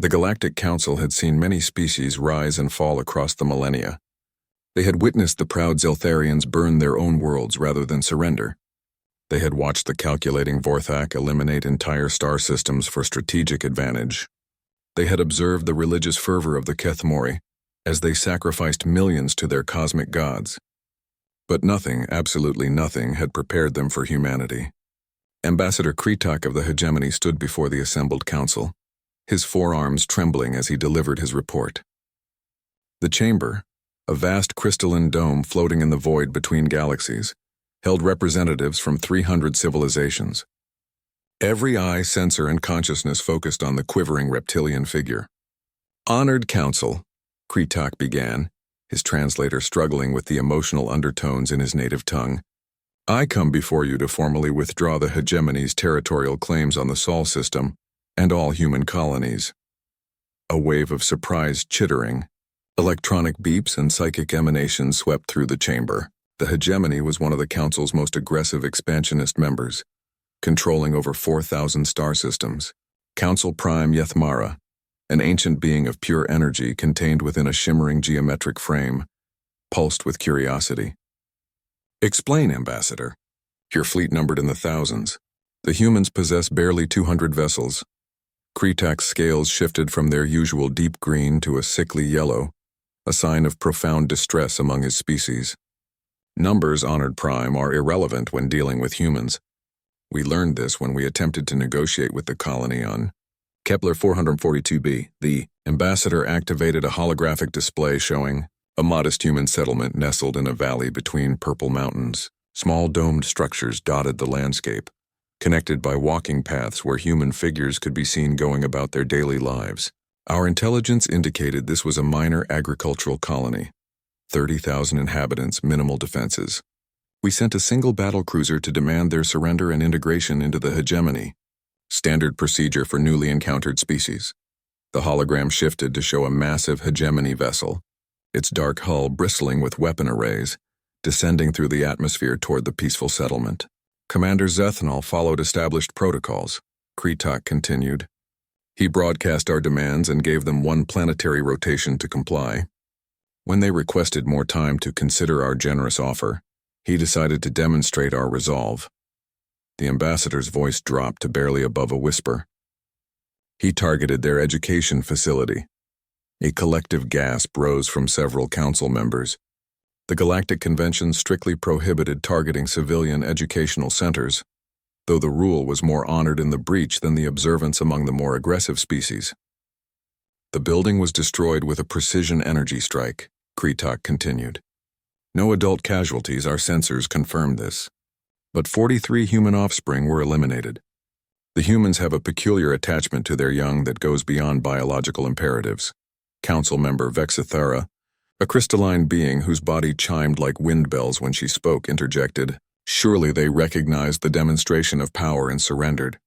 The Galactic Council had seen many species rise and fall across the millennia. They had witnessed the proud Zeltharians burn their own worlds rather than surrender. They had watched the calculating Vorthak eliminate entire star systems for strategic advantage. They had observed the religious fervor of the Kethmori as they sacrificed millions to their cosmic gods. But nothing, absolutely nothing, had prepared them for humanity. Ambassador Kretak of the Hegemony stood before the assembled council, his forearms trembling as he delivered his report. The chamber, a vast crystalline dome floating in the void between galaxies, held representatives from 300 civilizations. Every eye, sensor, and consciousness focused on the quivering reptilian figure. "Honored Council," Kretak began, his translator struggling with the emotional undertones in his native tongue. "I come before you to formally withdraw the Hegemony's territorial claims on the Sol system and all human colonies." A wave of surprised chittering, electronic beeps, and psychic emanations swept through the chamber. The Hegemony was one of the Council's most aggressive expansionist members, controlling over 4,000 star systems. Council Prime Yethmara, an ancient being of pure energy contained within a shimmering geometric frame, pulsed with curiosity. "Explain, Ambassador. Your fleet numbered in the thousands. The humans possess barely 200 vessels." Kretak's scales shifted from their usual deep green to a sickly yellow, a sign of profound distress among his species. "Numbers, Honored Prime, are irrelevant when dealing with humans. We learned this when we attempted to negotiate with the colony on Kepler 442b. The ambassador activated a holographic display showing a modest human settlement nestled in a valley between purple mountains. Small domed structures dotted the landscape, connected by walking paths where human figures could be seen going about their daily lives. Our intelligence indicated this was a minor agricultural colony. 30,000 inhabitants, minimal defenses. We sent a single battlecruiser to demand their surrender and integration into the Hegemony. Standard procedure for newly encountered species. The hologram shifted to show a massive Hegemony vessel, its dark hull bristling with weapon arrays, descending through the atmosphere toward the peaceful settlement. "Commander Zethnal followed established protocols," Kretak continued. "He broadcast our demands and gave them one planetary rotation to comply. When they requested more time to consider our generous offer, he decided to demonstrate our resolve." The ambassador's voice dropped to barely above a whisper. "He targeted their education facility." A collective gasp rose from several council members. The Galactic Convention strictly prohibited targeting civilian educational centers, though the rule was more honored in the breach than the observance among the more aggressive species. "The building was destroyed with a precision energy strike," Kretak continued. "No adult casualties, our sensors confirmed this. But 43 human offspring were eliminated. The humans have a peculiar attachment to their young that goes beyond biological imperatives." Council member Vexithara, a crystalline being whose body chimed like wind bells when she spoke, interjected, "Surely they recognized the demonstration of power and surrendered."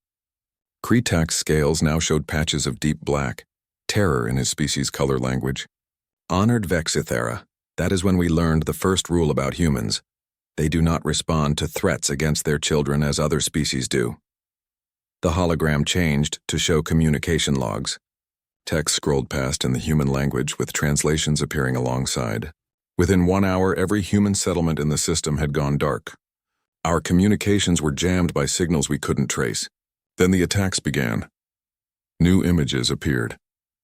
Kretak's scales now showed patches of deep black, terror in his species' color language. "Honored Vexithara, that is when we learned the first rule about humans. They do not respond to threats against their children as other species do." The hologram changed to show communication logs. Text scrolled past in the human language with translations appearing alongside. "Within 1 hour, every human settlement in the system had gone dark. Our communications were jammed by signals we couldn't trace. Then the attacks began." New images appeared.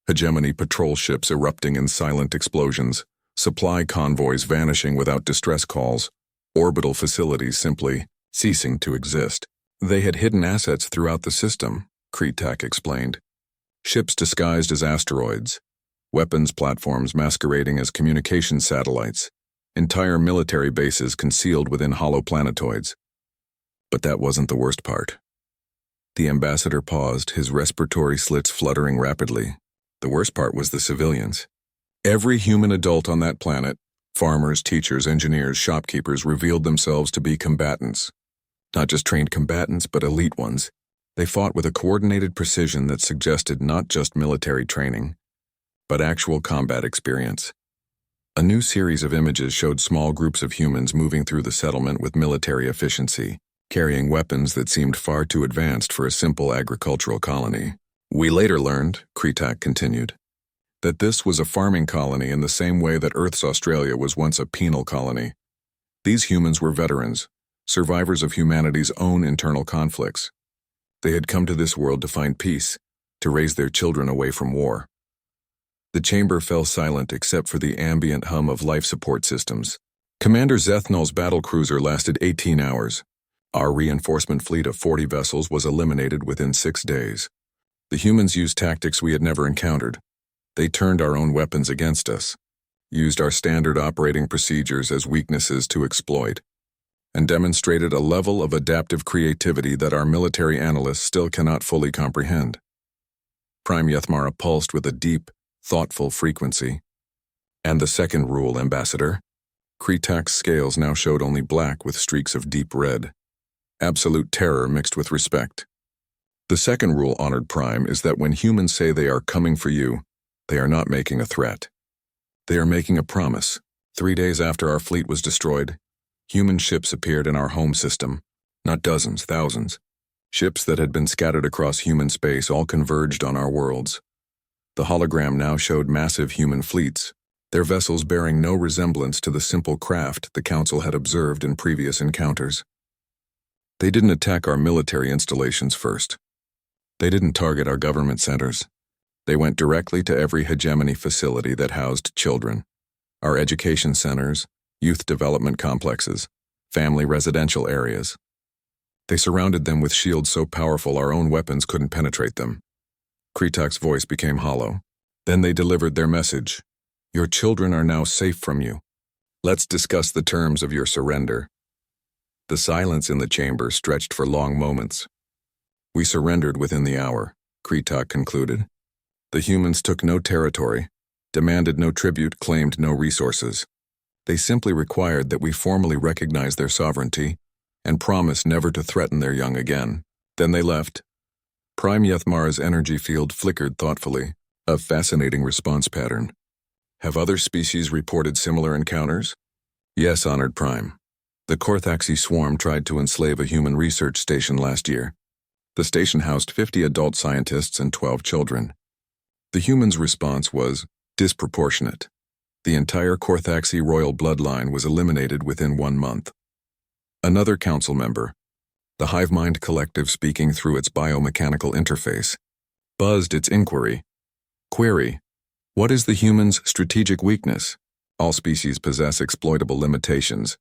Hegemony patrol ships erupting in silent explosions, supply convoys vanishing without distress calls, orbital facilities simply ceasing to exist. "They had hidden assets throughout the system," Kretak explained. "Ships disguised as asteroids, weapons platforms masquerading as communication satellites, entire military bases concealed within hollow planetoids. But that wasn't the worst part." The ambassador paused, his respiratory slits fluttering rapidly. The worst part was the civilians. Every human adult on that planet, farmers, teachers, engineers, shopkeepers, revealed themselves to be combatants. Not just trained combatants, but elite ones. They fought with a coordinated precision that suggested not just military training, but actual combat experience. A new series of images showed small groups of humans moving through the settlement with military efficiency, carrying weapons that seemed far too advanced for a simple agricultural colony. We later learned, Kretak continued, that this was a farming colony in the same way that Earth's Australia was once a penal colony. These humans were veterans, survivors of humanity's own internal conflicts. They had come to this world to find peace, to raise their children away from war. The chamber fell silent except for the ambient hum of life support systems. Commander Zethnal's battlecruiser lasted 18 hours. Our reinforcement fleet of 40 vessels was eliminated within 6 days. The humans used tactics we had never encountered. They turned our own weapons against us, used our standard operating procedures as weaknesses to exploit, and demonstrated a level of adaptive creativity that our military analysts still cannot fully comprehend. Prime Yethmara pulsed with a deep, thoughtful frequency. And the second rule, Ambassador? Kretak's scales now showed only black with streaks of deep red. Absolute terror mixed with respect. The second rule, Honored Prime, is that when humans say they are coming for you, they are not making a threat. They are making a promise. 3 days after our fleet was destroyed, human ships appeared in our home system. Not dozens, thousands. Ships that had been scattered across human space all converged on our worlds. The hologram now showed massive human fleets, their vessels bearing no resemblance to the simple craft the Council had observed in previous encounters. They didn't attack our military installations first. They didn't target our government centers. They went directly to every hegemony facility that housed children, our education centers, youth development complexes, family residential areas. They surrounded them with shields so powerful our own weapons couldn't penetrate them. Kretak's voice became hollow. Then they delivered their message. Your children are now safe from you. Let's discuss the terms of your surrender. The silence in the chamber stretched for long moments. We surrendered within the hour, Kretak concluded. The humans took no territory, demanded no tribute, claimed no resources. They simply required that we formally recognize their sovereignty and promise never to threaten their young again. Then they left. Prime Yethmara's energy field flickered thoughtfully, a fascinating response pattern. Have other species reported similar encounters? Yes, Honored Prime. The Korthaxi swarm tried to enslave a human research station last year. The station housed 50 adult scientists and 12 children. The humans' response was disproportionate. The entire Korthaxi royal bloodline was eliminated within 1 month. Another council member, the Hivemind Collective speaking through its biomechanical interface, buzzed its inquiry. Query: what is the human's strategic weakness? All species possess exploitable limitations.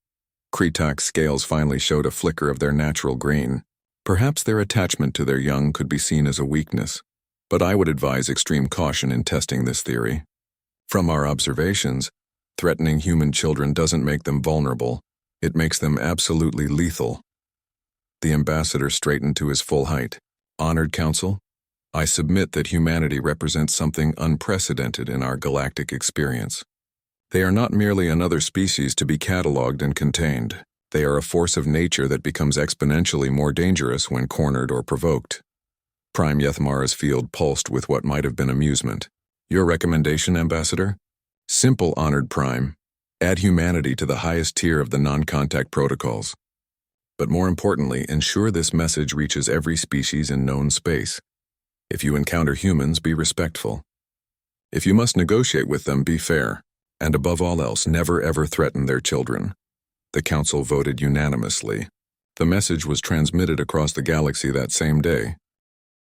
Kretak's scales finally showed a flicker of their natural green. Perhaps their attachment to their young could be seen as a weakness, but I would advise extreme caution in testing this theory. From our observations, threatening human children doesn't make them vulnerable, it makes them absolutely lethal. The ambassador straightened to his full height. Honored Council, I submit that humanity represents something unprecedented in our galactic experience. They are not merely another species to be cataloged and contained. They are a force of nature that becomes exponentially more dangerous when cornered or provoked. Prime Yethmara's field pulsed with what might have been amusement. Your recommendation, Ambassador? Simple, Honored Prime. Add humanity to the highest tier of the non-contact protocols. But more importantly, ensure this message reaches every species in known space. If you encounter humans, be respectful. If you must negotiate with them, be fair. And above all else, never ever threaten their children. The Council voted unanimously. The message was transmitted across the galaxy that same day,